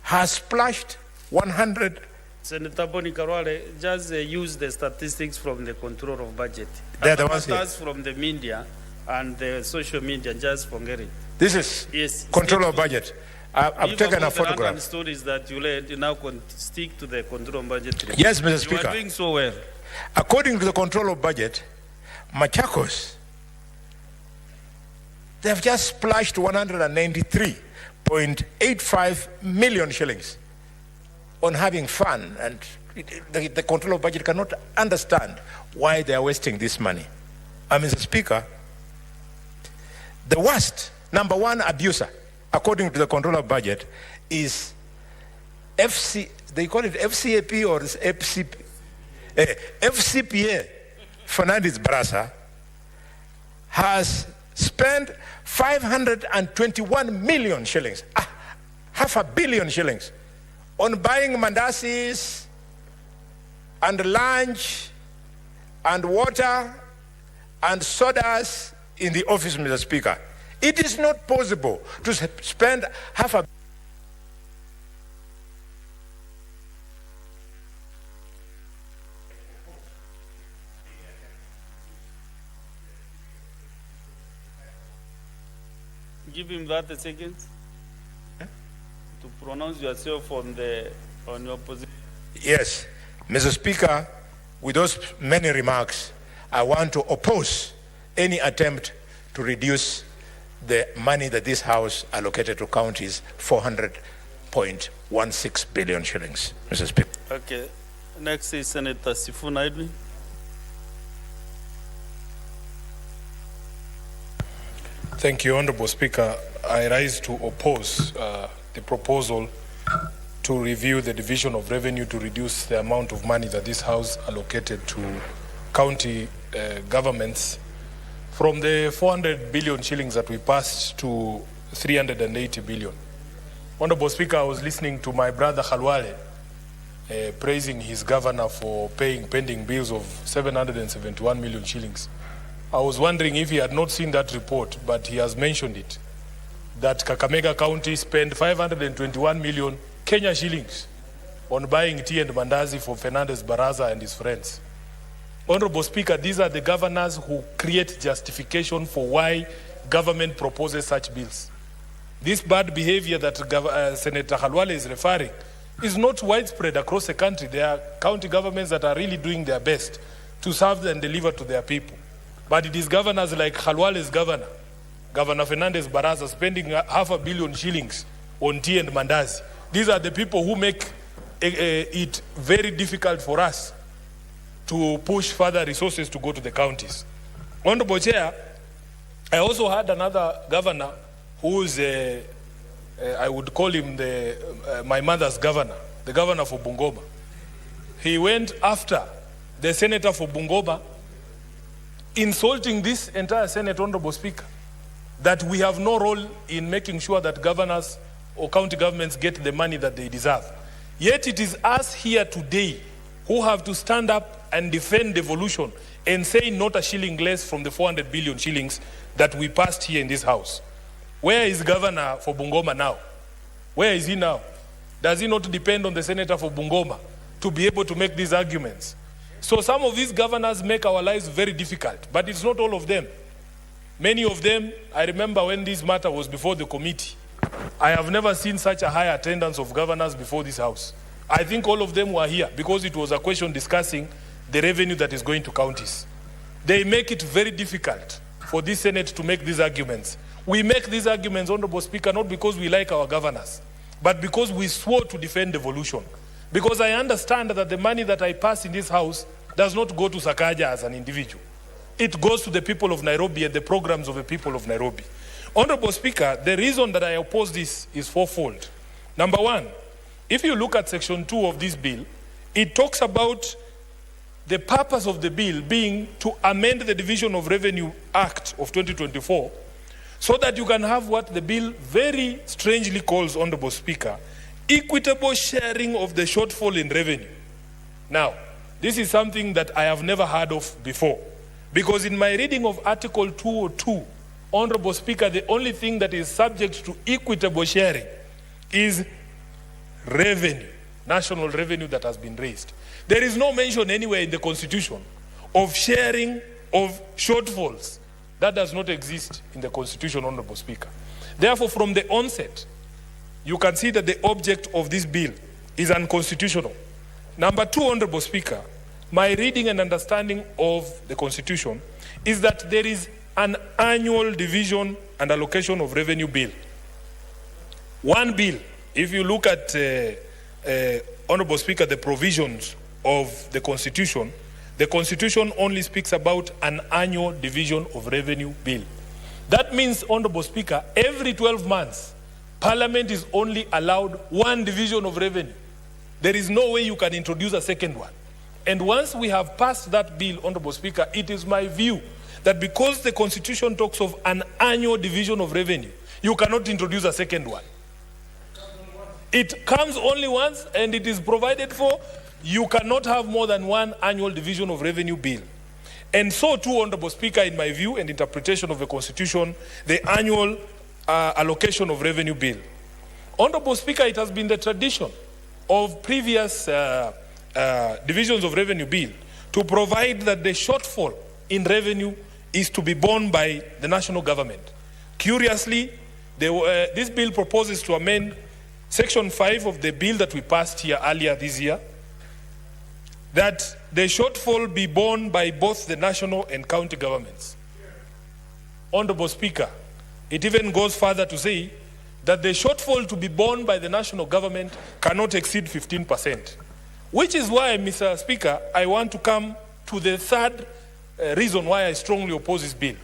has splashed 100. Senator Boni Karwale, just use the statistics from the control of budget. They're the ones here. From the media and the social media, just forget it. This is control of budget. I've taken a photograph. The stories that you now stick to the control of budget. Yes, Mr. Speaker. You are doing so well. According to the control of budget, Machakos, they have just splashed 193.85 million shillings on having fun, and the control of budget cannot understand why they are wasting this money. Mr. Speaker, the worst, number one abuser, according to the control of budget, is they call it FCAP or FCPA, Fernandez Barasa, has spent 521 million shillings, $500 million shillings, on buying mandasis and lunch and water and sodas in the office, Mr. Speaker. It is not possible to spend $500 million. Give him that a second. To pronounce yourself on your position. Yes, Mr. Speaker, with those many remarks, I want to oppose any attempt to reduce the money that this House allocated to counties, 400.16 billion shillings, Mr. Speaker. Okay, next is Senator Sifuna Edwin. Thank you, Honorable Speaker. I rise to oppose the proposal to review the division of revenue to reduce the amount of money that this House allocated to county governments from the 400 billion shillings that we passed to 380 billion. Honorable Speaker, I was listening to my brother Khalwale praising his governor for paying pending bills of 771 million shillings. I was wondering if he had not seen that report, but he has mentioned it, that Kakamega County spent 521 million Kenya shillings on buying tea and mandazi for Fernandez Baraza and his friends. Honorable Speaker, these are the governors who create justification for why government proposes such bills. This bad behavior that Senator Khalwale is referring is not widespread across the country. There are county governments that are really doing their best to serve and deliver to their people. But it is governors like Khalwale's governor, Governor Fernandez Baraza, spending $500 million shillings on tea and mandazi. These are the people who make it very difficult for us to push further resources to go to the counties. Honorable Chair, I also had another governor who is, I would call him my mother's governor, the governor for Bungoma. He went after the senator for Bungoma, insulting this entire Senate, Honorable Speaker, that we have no role in making sure that governors or county governments get the money that they deserve. Yet it is us here today who have to stand up and defend devolution and say not a shilling less from the 400 billion shillings that we passed here in this House. Where is Governor for Bungoma now? Where is he now? Does he not depend on the Senator for Bungoma to be able to make these arguments? So some of these governors make our lives very difficult, but it's not all of them. Many of them, I remember when this matter was before the committee, I have never seen such a high attendance of governors before this House. I think all of them were here because it was a question discussing the revenue that is going to counties. They make it very difficult for this Senate to make these arguments. We make these arguments, Honorable Speaker, not because we like our governors, but because we swore to defend devolution. Because I understand that the money that I pass in this House does not go to Sakaja as an individual. It goes to the people of Nairobi and the programs of the people of Nairobi. Honorable Speaker, the reason that I oppose this is fourfold. Number one, if you look at Section 2 of this bill, it talks about the purpose of the bill being to amend the Division of Revenue Act of 2024 so that you can have what the bill very strangely calls, Honorable Speaker, equitable sharing of the shortfall in revenue. Now, this is something that I have never heard of before, because in my reading of Article 202, Honorable Speaker, the only thing that is subject to equitable sharing is revenue, national revenue that has been raised. There is no mention anywhere in the Constitution of sharing of shortfalls. That does not exist in the Constitution, Honorable Speaker. Therefore, from the onset, you can see that the object of this bill is unconstitutional. Number two, Honorable Speaker, my reading and understanding of the Constitution is that there is an annual division and allocation of revenue bill. One bill, if you look at, Honorable Speaker, the provisions of the Constitution only speaks about an annual division of revenue bill. That means, Honorable Speaker, every 12 months, Parliament is only allowed one division of revenue. There is no way you can introduce a second one. And once we have passed that bill, Honorable Speaker, it is my view that because the Constitution talks of an annual division of revenue, you cannot introduce a second one. It comes only once and it is provided for. You cannot have more than one annual division of revenue bill. And so too, Honorable Speaker, in my view and interpretation of the Constitution, the annual allocation of revenue bill. Honorable Speaker, it has been the tradition of previous divisions of revenue bill to provide that the shortfall in revenue is to be borne by the national government. Curiously, this bill proposes to amend Section 5 of the bill that we passed here earlier this year, that the shortfall be borne by both the national and county governments. Honorable Speaker, it even goes further to say that the shortfall to be borne by the national government cannot exceed 15%. Which is why, Mr. Speaker, I want to come to the third reason why I strongly oppose this bill.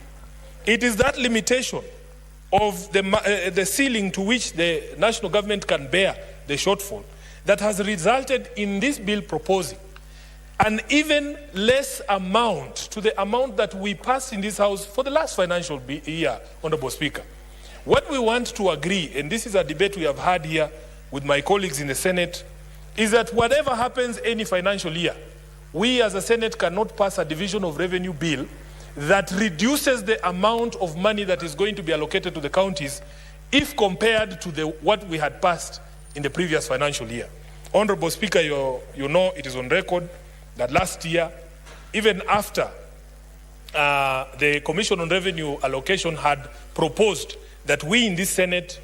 It is that limitation of the ceiling to which the national government can bear the shortfall that has resulted in this bill proposing an even less amount to the amount that we passed in this House for the last financial year, Honorable Speaker. What we want to agree, and this is a debate we have had here with my colleagues in the Senate, is that whatever happens any financial year, we as a Senate cannot pass a division of revenue bill that reduces the amount of money that is going to be allocated to the counties if compared to what we had passed in the previous financial year. Honorable Speaker, you know it is on record that last year, even after the Commission on Revenue Allocation had proposed that we in this Senate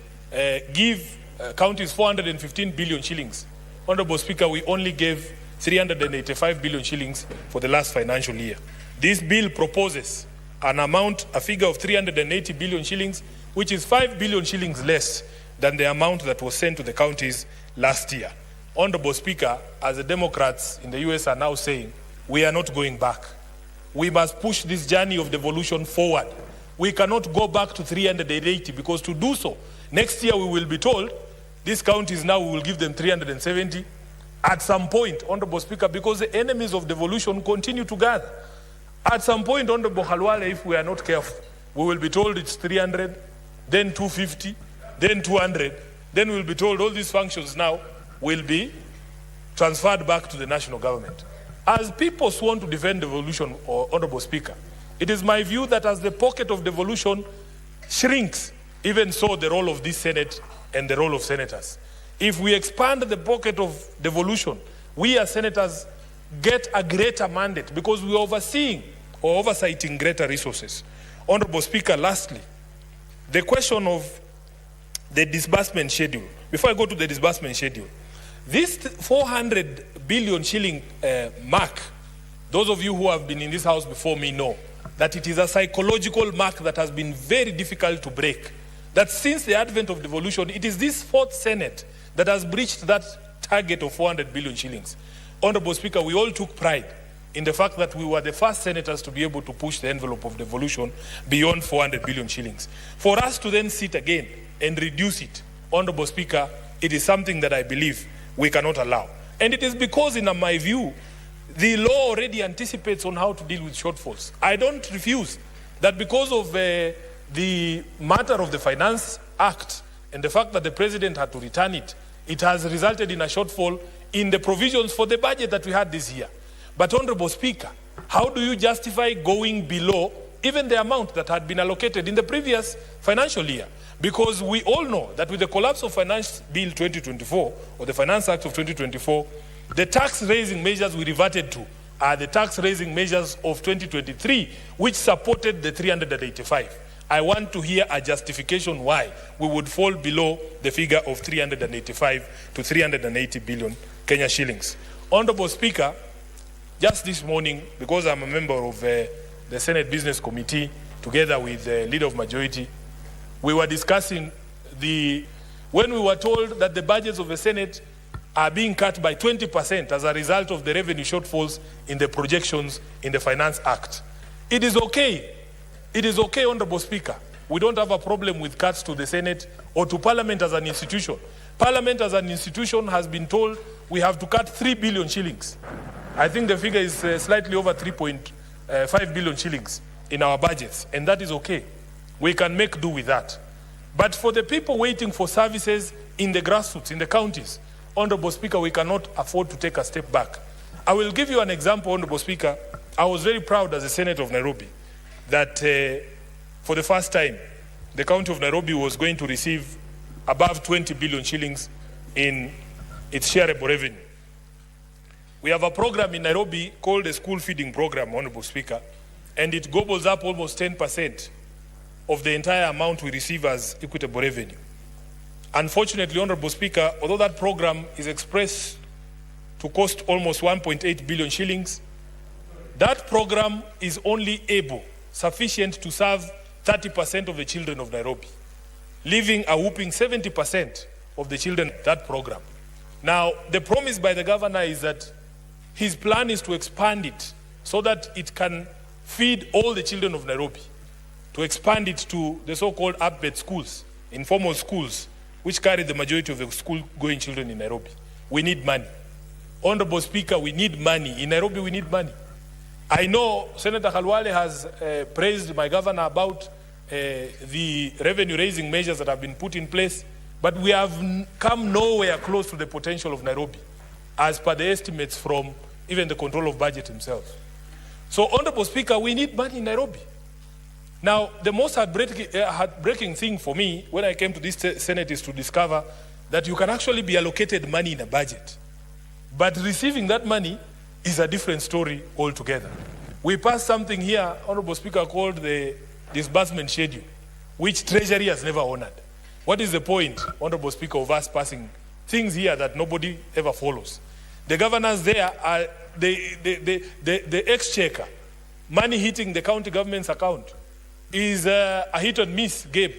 give counties 415 billion shillings. Honorable Speaker, we only gave 385 billion shillings for the last financial year. This bill proposes a figure of 380 billion shillings, which is 5 billion shillings less than the amount that was sent to the counties last year. Honorable Speaker, as the Democrats in the US are now saying, we are not going back. We must push this journey of devolution forward. We cannot go back to 380 because to do so, next year we will be told, these counties now we will give them 370 at some point, Honorable Speaker, because the enemies of devolution continue to gather. At some point, Honorable Halwale, if we are not careful, we will be told it's 300, then 250, then 200, then we'll be told all these functions now will be transferred back to the national government. As people sworn to defend devolution, Honorable Speaker, it is my view that as the pocket of devolution shrinks, even so the role of this Senate and the role of senators. If we expand the pocket of devolution, we as senators get a greater mandate because we are overseeing or oversighting greater resources. Honorable Speaker, lastly, the question of the disbursement schedule. Before I go to the disbursement schedule, this 400 billion shilling mark, those of you who have been in this House before me know that it is a psychological mark that has been very difficult to break. That since the advent of devolution, it is this fourth Senate that has breached that target of 400 billion shillings. Honorable Speaker, we all took pride in the fact that we were the first senators to be able to push the envelope of devolution beyond 400 billion shillings. For us to then sit again and reduce it, Honorable Speaker, it is something that I believe we cannot allow. And it is because, in my view, the law already anticipates on how to deal with shortfalls. I don't refuse that because of the matter of the Finance Act and the fact that the President had to return it, it has resulted in a shortfall in the provisions for the budget that we had this year. But Honorable Speaker, how do you justify going below even the amount that had been allocated in the previous financial year. Because we all know that with the collapse of Finance Bill 2024, or the Finance Act of 2024, the tax-raising measures we reverted to are the tax-raising measures of 2023, which supported the 385. I want to hear a justification why we would fall below the figure of 385 to 380 billion Kenya shillings. Honorable Speaker, just this morning, because I'm a member of the Senate Business Committee, together with the Leader of Majority, we were discussing when we were told that the budgets of the Senate are being cut by 20% as a result of the revenue shortfalls in the projections in the Finance Act. It is okay. It is okay, Honorable Speaker. We don't have a problem with cuts to the Senate or to Parliament as an institution. Parliament as an institution has been told we have to cut 3 billion shillings. I think the figure is slightly over 3.5 billion shillings in our budgets, and that is okay. We can make do with that. But for the people waiting for services in the grassroots, in the counties, Honorable Speaker, we cannot afford to take a step back. I will give you an example, Honorable Speaker. I was very proud as a Senator of Nairobi that for the first time, the County of Nairobi was going to receive above 20 billion shillings in its shareable revenue. We have a program in Nairobi called the School Feeding Program, Honorable Speaker, and it gobbles up almost 10% of the entire amount we receive as equitable revenue. Unfortunately, Honorable Speaker, although that program is expressed to cost almost 1.8 billion shillings, that program is only sufficient to serve 30% of the children of Nairobi, leaving a whooping 70% of the children in that program. Now, the promise by the governor is that his plan is to expand it so that it can feed all the children of Nairobi, to expand it to the so-called up-bed schools, informal schools, which carry the majority of the school-going children in Nairobi. We need money. Honorable Speaker, we need money. In Nairobi, we need money. I know Senator Khalwale has praised my governor about the revenue-raising measures that have been put in place, but we have come nowhere close to the potential of Nairobi, as per the estimates from even the control of budget himself. So, Honorable Speaker, we need money in Nairobi. Now, the most heartbreaking thing for me when I came to this Senate is to discover that you can actually be allocated money in a budget, but receiving that money is a different story altogether. We passed something here, Honorable Speaker, called the disbursement schedule, which Treasury has never honored. What is the point, Honorable Speaker, of us passing things here that nobody ever follows? The governors there are the exchequer, money hitting the county government's account is a hit and miss game.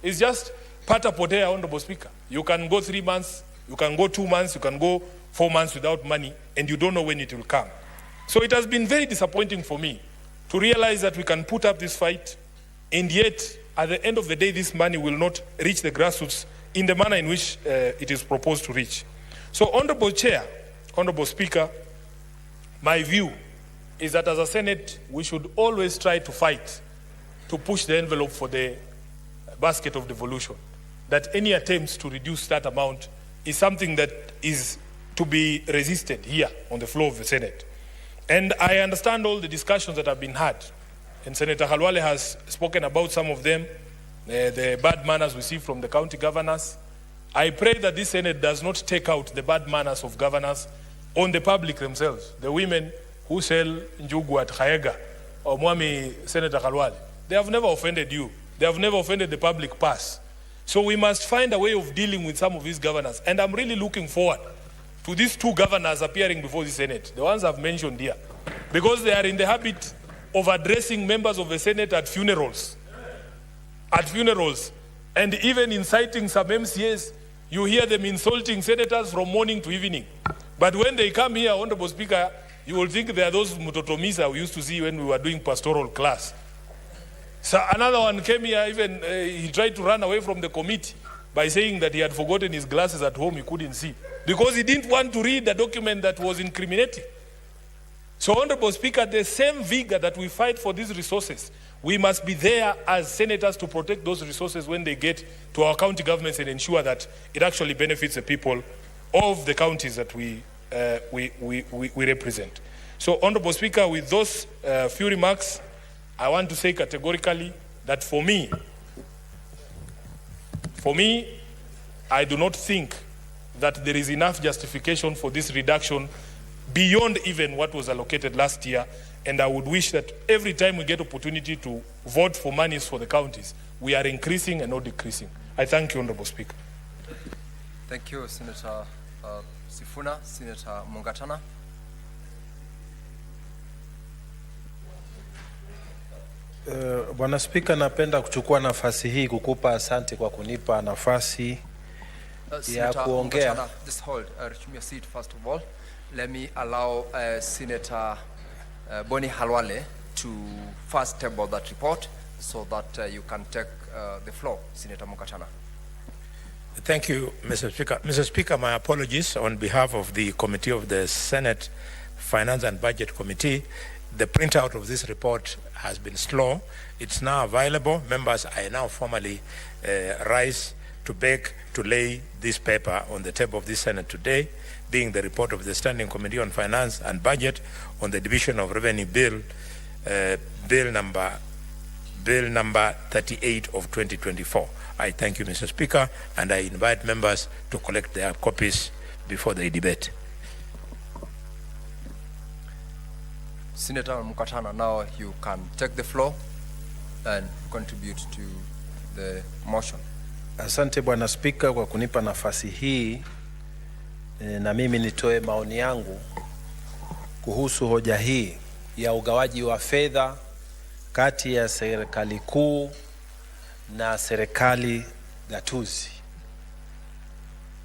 It's just pata potea, Honorable Speaker. You can go 3 months, you can go 2 months, you can go 4 months without money, and you don't know when it will come. So it has been very disappointing for me to realize that we can put up this fight, and yet, at the end of the day, this money will not reach the grassroots in the manner in which it is proposed to reach. So, Honorable Chair, Honorable Speaker, my view is that as a Senate, we should always try to fight to push the envelope for the basket of devolution. That any attempts to reduce that amount is something that is to be resisted here on the floor of the Senate. And I understand all the discussions that have been had, and Senator Khalwale has spoken about some of them, the bad manners we see from the county governors. I pray that this Senate does not take out the bad manners of governors on the public themselves, the women who sell njugu at Kayega, or Mwami Senator Khalwale. They have never offended you. They have never offended the public purse. So we must find a way of dealing with some of these governors. And I'm really looking forward to these 2 governors appearing before the Senate, the ones I've mentioned here, because they are in the habit of addressing members of the Senate at funerals, and even inciting some MCAs. You hear them insulting senators from morning to evening. But when they come here, Honorable Speaker, you will think they are those mutotomisa we used to see when we were doing pastoral class. So another one came here, even he tried to run away from the committee by saying that he had forgotten his glasses at home, he couldn't see, because he didn't want to read the document that was incriminating. So, Honorable Speaker, the same vigor that we fight for these resources, we must be there as senators to protect those resources when they get to our county governments and ensure that it actually benefits the people of the counties that we represent. So, Honorable Speaker, with those few remarks, I want to say categorically that for me, I do not think that there is enough justification for this reduction beyond even what was allocated last year. And I would wish that every time we get opportunity to vote for monies for the counties, we are increasing and not decreasing. I thank you, Honorable Speaker. Thank you, Senator Sifuna. Senator Mungatana. Bwana Spika, napenda kuchukua nafasi hii kukupa asante kwa kunipa nafasi ya kuongea. Just hold, resume your seat first of all. Let me allow Senator Boni Halwale to first table that report so that you can take the floor. Senator Mungatana. Thank you, Mr. Speaker. Mr. Speaker, my apologies on behalf of the Committee of the Senate Finance and Budget Committee. The printout of this report has been slow. It's now available. Members, I now formally rise to beg to lay this paper on the table of this Senate today, being the report of the Standing Committee on Finance and Budget on the Division of Revenue Bill, Bill number 38 of 2024. I thank you, Mr. Speaker, and I invite members to collect their copies before the debate. Senator Mungatana, now you can take the floor and contribute to the motion. Asante Bwana Spika kwa kunipa nafasi hii na mimi nitoe maoni yangu kuhusu hoja hii ya ugawaji wa fedha kati ya serikali kuu na serikali gatuzi.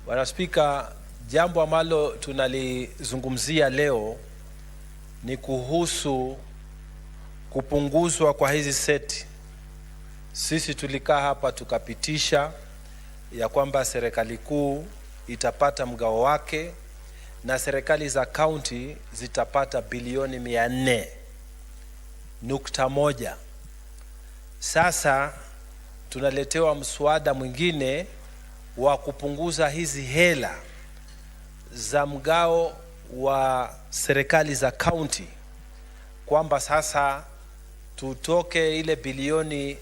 Bwana Spika, jambo ambalo tunalizungumzia leo ni kuhusu kupunguzwa kwa hizi seti. Sisi tulikaa hapa tukapitisha ya kwamba serikali kuu itapata mgao wake na serikali za kaunti zitapata bilioni 400.1. Sasa tunaletewa mswada mwingine wa kupunguza hizi hela za mgao wa serikali za kaunti, kwamba sasa tutoke ile bilioni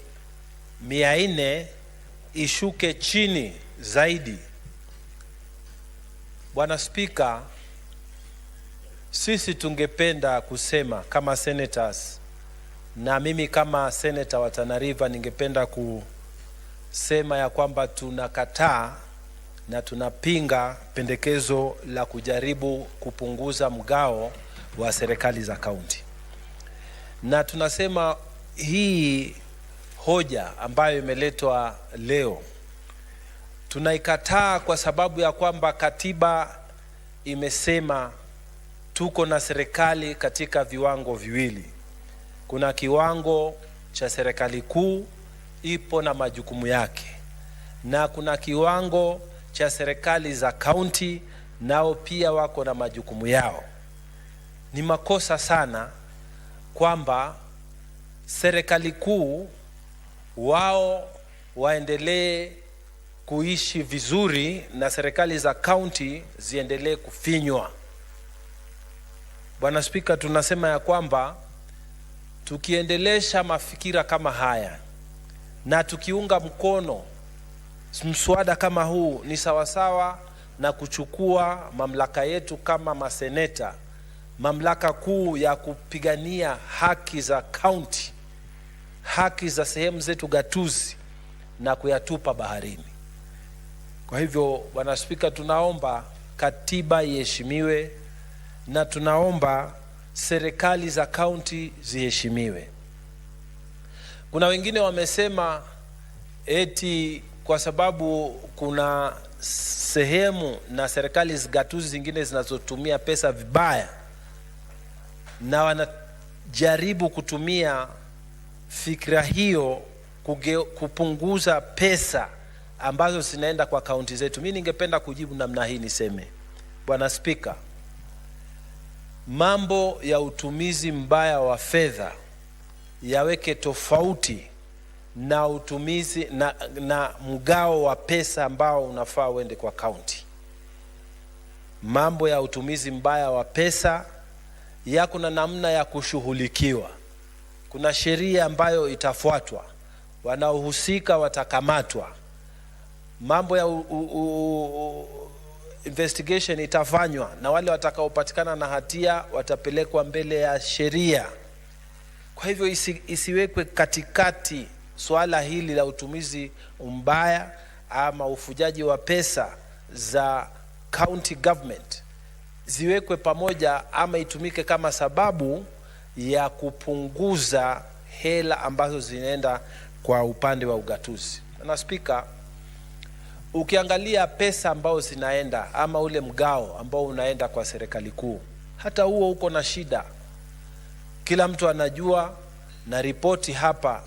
400 ishuke chini zaidi. Bwana Spika, sisi tungependa kusema kama senators, na mimi kama senator wa Tana River ningependa kusema ya kwamba tunakataa na tunapinga pendekezo la kujaribu kupunguza mgao wa serikali za kaunti. Na tunasema hii hoja ambayo imeletwa leo tunaikataa kwa sababu ya kwamba katiba imesema tuko na serikali katika viwango viwili. Kuna kiwango cha serikali kuu ipo na majukumu yake, na kuna kiwango cha serikali za kaunti nao pia wako na majukumu yao. Ni makosa sana kwamba serikali kuu wao waendelee kuishi vizuri na serikali za kaunti ziendelee kufinywa. Bwana Spika, tunasema ya kwamba tukiendelesha mafikira kama haya na tukiunga mkono mswada kama huu, ni sawasawa na kuchukua mamlaka yetu kama maseneta, mamlaka kuu ya kupigania haki za kaunti, haki za sehemu zetu gatuzi, na kuyatupa baharini. Kwa hivyo Bwana Spika, tunaomba katiba iheshimiwe na tunaomba serikali za kaunti ziheshimiwe. Kuna wengine wamesema eti kwa sababu kuna sehemu na serikali gatuzi zingine zinazotumia pesa vibaya, na wanajaribu kutumia fikra hiyo kupunguza pesa ambazo zinaenda kwa kaunti zetu. Mimi ningependa kujibu namna hii, niseme Bwana Spika, mambo ya utumizi mbaya wa fedha yaweke tofauti na utumizi na mgao wa pesa ambao unafaa uende kwa kaunti. Mambo ya utumizi mbaya wa pesa yako na namna ya kushughulikiwa. kuna sheria ambayo itafuatwa, wanaohusika watakamatwa, mambo ya investigation itafanywa, na wale watakaopatikana na hatia watapelekwa mbele ya sheria. Kwa hivyo isiwekwe katikati swala hili la utumizi mbaya ama ufujaji wa pesa za county government, ziwekwe pamoja ama itumike kama sababu ya kupunguza hela ambazo zinaenda kwa upande wa ugatuzi. Na Spika, ukiangalia pesa ambao zinaenda ama ule mgao ambao unaenda kwa serikali kuu, hata huo uko na shida. Kila mtu anajua, na ripoti hapa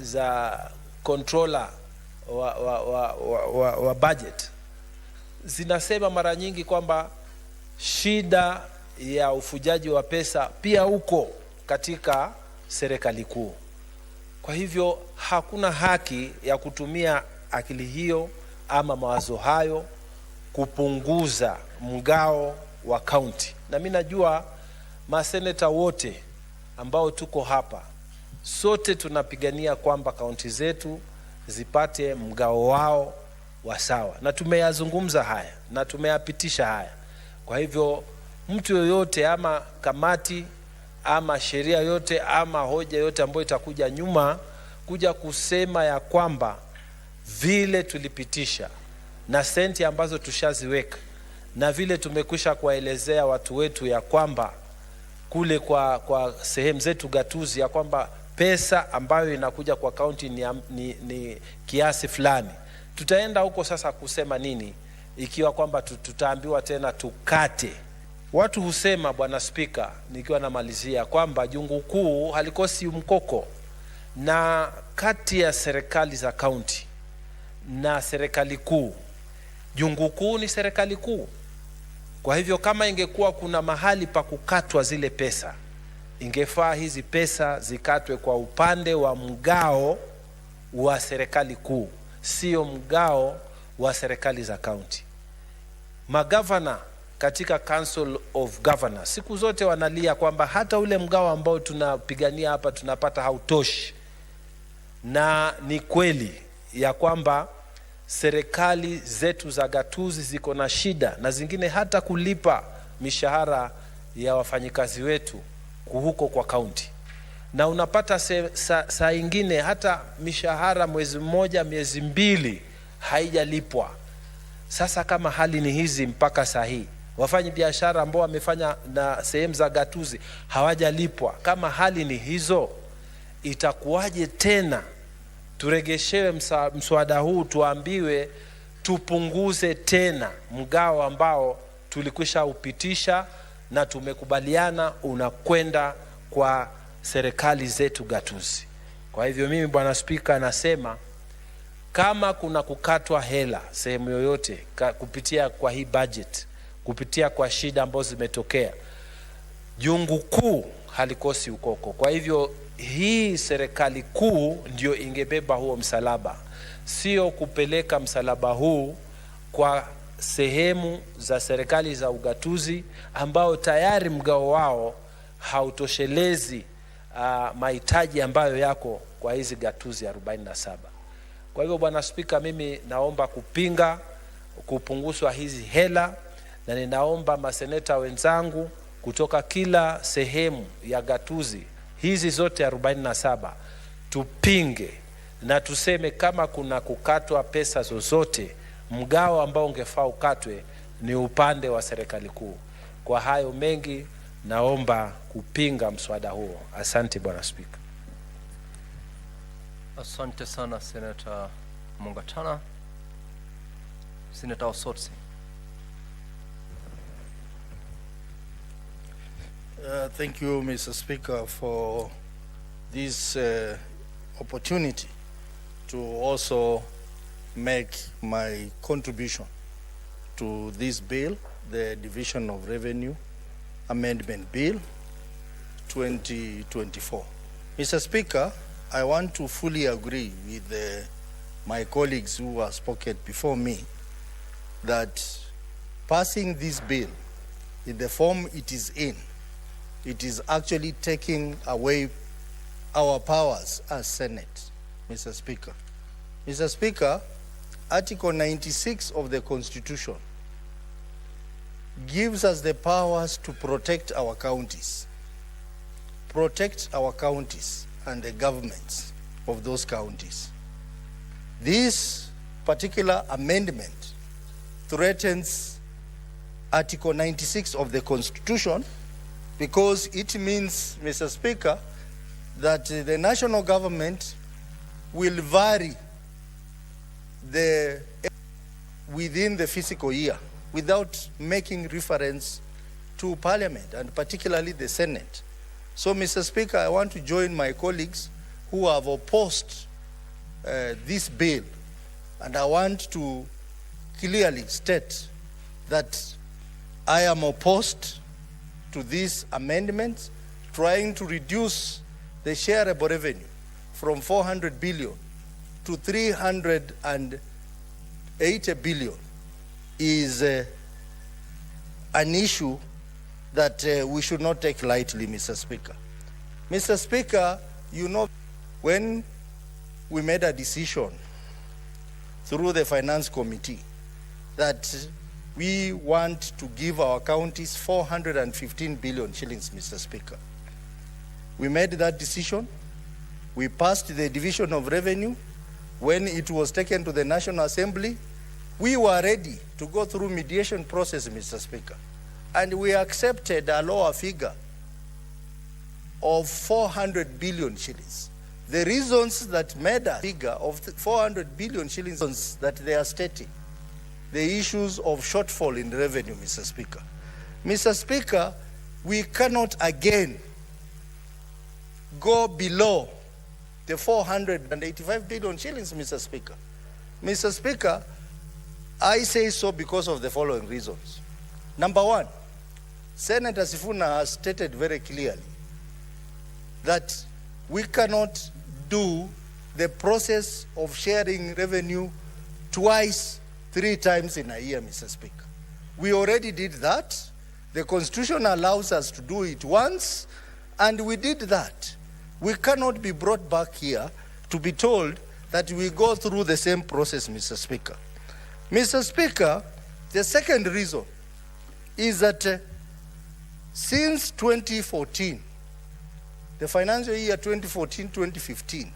za controller wa budget zinasema mara nyingi kwamba shida ya ufujaji wa pesa pia uko katika serikali kuu. Kwa hivyo hakuna haki ya kutumia akili hiyo ama mawazo hayo kupunguza mgao wa county. Na mimi najua maseneta wote ambao tuko hapa, sote tunapigania kwamba kaunti zetu zipate mgao wao wa sawa, na tumeyazungumza haya na tumeyapitisha haya. Kwa hivyo mtu yoyote ama kamati ama sheria yote ama hoja yote ambayo itakuja nyuma kuja kusema ya kwamba vile tulipitisha na senti ambazo tushaziweka na vile tumekwisha kuwaelezea watu wetu ya kwamba kule kwa sehemu zetu gatuzi ya kwamba pesa ambayo inakuja kwa county ni kiasi fulani, tutaenda huko sasa kusema nini ikiwa kwamba tutaambiwa tena tukate? Watu husema, Bwana Spika, nikiwa namalizia, kwamba jungu kuu halikosi mkoko, na kati ya serikali za county na serikali kuu, jungu kuu ni serikali kuu. Kwa hivyo kama ingekuwa kuna mahali pa kukatwa zile pesa, ingefaa hizi pesa zikatwe kwa upande wa mgao wa serikali kuu, sio mgao wa serikali za county. Magavana katika Council of Governors siku zote wanalia kwamba hata ule mgao ambao tunapigania hapa tunapata hautoshi, na ni kweli ya kwamba serikali zetu za gatuzi ziko na shida, na zingine hata kulipa mishahara ya wafanyikazi wetu huko kwa county, na unapata saa ingine hata mishahara mwezi mmoja miezi mbili haijalipwa. Sasa kama hali ni hizi mpaka saa hii, wafanyi biashara ambao wamefanya na sehemu za gatuzi hawajalipwa, kama hali ni hizo, itakuwaje tena turegeshewe mswada huu tuambiwe tupunguze tena mgao ambao tulikwisha upitisha na tumekubaliana unakwenda kwa serikali zetu gatuzi? Kwa hivyo mimi, Bwana Spika, nasema kama kuna kukatwa hela sehemu yoyote kupitia kwa hii budget, kupitia kwa shida ambazo zimetokea, jungu kuu halikosi ukoko. Kwa hivyo hii serikali kuu ndio ingebeba huo msalaba, sio kupeleka msalaba huu kwa sehemu za serikali za ugatuzi ambao tayari mgao wao hautoshelezi mahitaji ambayo yako kwa hizi gatuzi 47. Kwa hivyo, Bwana Spika, mimi naomba kupinga kupunguzwa hizi hela, na ninaomba maseneta wenzangu kutoka kila sehemu ya gatuzi hizi zote 47 tupinge na tuseme kama kuna kukatwa pesa zozote, mgao ambao ungefaa ukatwe ni upande wa serikali kuu. Kwa hayo mengi, naomba kupinga mswada huo. Asante, Bwana Spika. Asante sana Senator Mungatana. Senator Osotsi. Thank you, Mr. Speaker, for this opportunity to also make my contribution to this bill, the Division of Revenue Amendment Bill 2024. Mr. Speaker, I want to fully agree with my colleagues who have spoken before me that passing this bill in the form it is in, it is actually taking away our powers as Senate, Mr. Speaker. Mr. Speaker, Article 96 of the Constitution gives us the powers to protect our counties and the governments of those counties. This particular amendment threatens Article 96 of the Constitution because it means, Mr. Speaker, that the national government will vary within the fiscal year without making reference to Parliament and particularly the Senate. So, Mr. Speaker, I want to join my colleagues who have opposed this bill, and I want to clearly state that I am opposed to these amendments trying to reduce the shareable revenue from 400 billion to 380 billion is an issue that we should not take lightly, Mr. Speaker. Mr. Speaker, you know, when we made a decision through the Finance Committee that we want to give our counties 415 billion shillings, Mr. Speaker. We made that decision. We passed the division of revenue. When it was taken to the National Assembly, we were ready to go through mediation process, Mr. Speaker. And we accepted a lower figure of 400 billion shillings. The reasons that made a figure of 400 billion shillings that they are stating, the issues of shortfall in revenue, Mr. Speaker. Mr. Speaker, we cannot again go below the 485 billion shillings, Mr. Speaker. Mr. Speaker, I say so because of the following reasons. Number one, Senator Sifuna has stated very clearly that we cannot do the process of sharing revenue twice, 3 times in a year, Mr. Speaker. We already did that. The Constitution allows us to do it once, and we did that. We cannot be brought back here to be told that we go through the same process, Mr. Speaker. Mr. Speaker, the second reason is that since 2014, the financial year 2014-2015,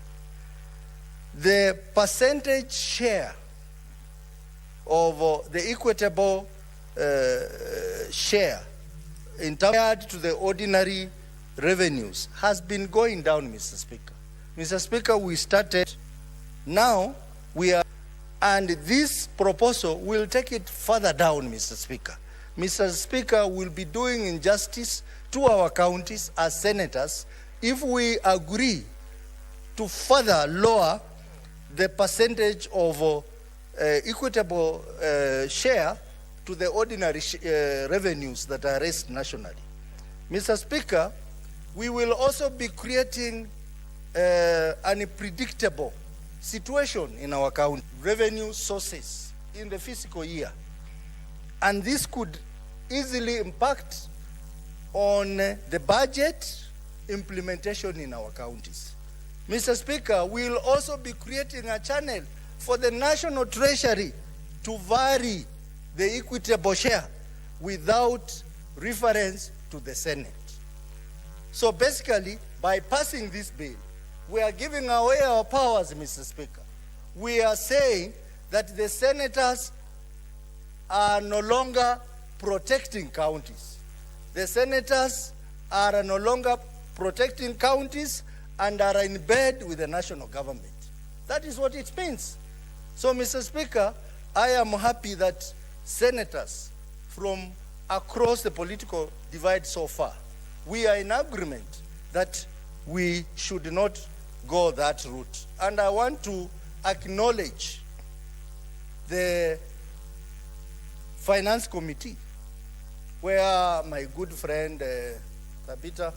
the percentage share of the equitable share compared to the ordinary revenues has been going down, Mr. Speaker. Mr. Speaker, we started, now we are, and this proposal will take it further down, Mr. Speaker. Mr. Speaker, will be doing injustice to our counties as senators if we agree to further lower the percentage of equitable share to the ordinary revenues that are raised nationally. Mr. Speaker, we will also be creating an unpredictable situation in our county revenue sources in the fiscal year. And this could easily impact on the budget implementation in our counties. Mr. Speaker, we will also be creating a channel for the National Treasury to vary the equitable share without reference to the Senate. So basically, by passing this bill, we are giving away our powers, Mr. Speaker. We are saying that the senators are no longer protecting counties. The senators are no longer protecting counties and are in bed with the national government. That is what it means. So, Mr. Speaker, I am happy that senators from across the political divide so far, we are in agreement that we should not go that route. And I want to acknowledge the Finance Committee, where my good friend Tabitha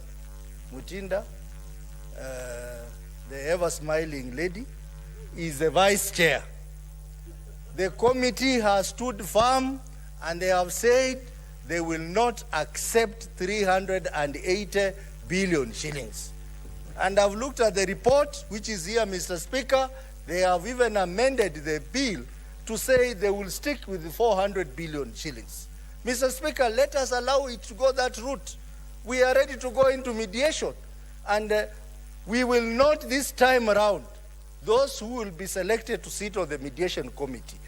Mutinda, the ever-smiling lady, is the vice chair. The committee has stood firm and they have said they will not accept 380 billion shillings. And I've looked at the report, which is here, Mr. Speaker. They have even amended the bill to say they will stick with the 400 billion shillings. Mr. Speaker, let us allow it to go that route. We are ready to go into mediation. And we will not this time around those who will be selected to sit on the mediation committee.